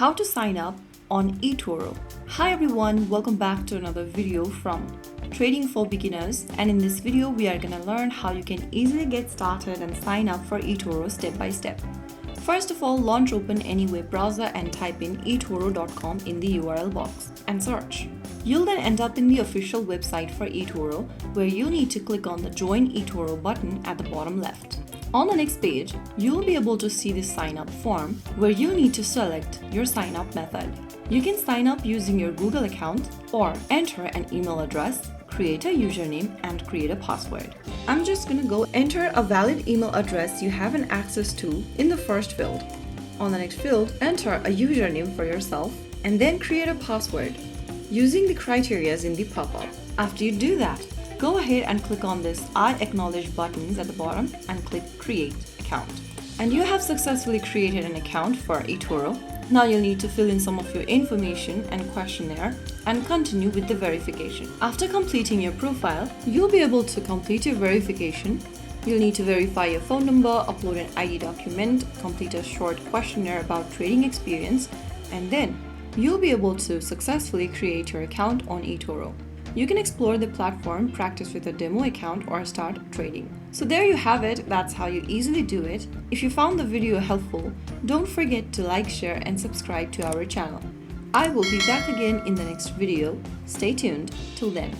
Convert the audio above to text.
how to sign up on eToro. Hi everyone, welcome back to another video from Trading for Beginners, and in this video we are going to learn how you can easily get started and sign up for eToro step by step. First of all, launch open any web browser and type in etoro.com in the URL box and search. You'll then end up in the official website for eToro, where you'll need to click on the Join eToro button at the bottom left. On the next page, you'll be able to see the sign up form where you need to select your sign up method. You can sign up using your Google account or enter an email address, create a username and create a password. I'm just gonna go enter a valid email address you have an access to in the first field. On the next field, enter a username for yourself and then create a password using the criteria in the pop-up. After you do that, go ahead and click on this I acknowledge buttons at the bottom and click create account. And you have successfully created an account for eToro. Now you'll need to fill in some of your information and questionnaire and continue with the verification. After completing your profile, you'll be able to complete your verification. You'll need to verify your phone number, upload an ID document, complete a short questionnaire about trading experience, and then you'll be able to successfully create your account on eToro. You can explore the platform, practice with a demo account, or start trading. So there you have it, that's how you easily do it. If you found the video helpful, don't forget to like, share and subscribe to our channel. I will be back again in the next video. Stay tuned. Till then.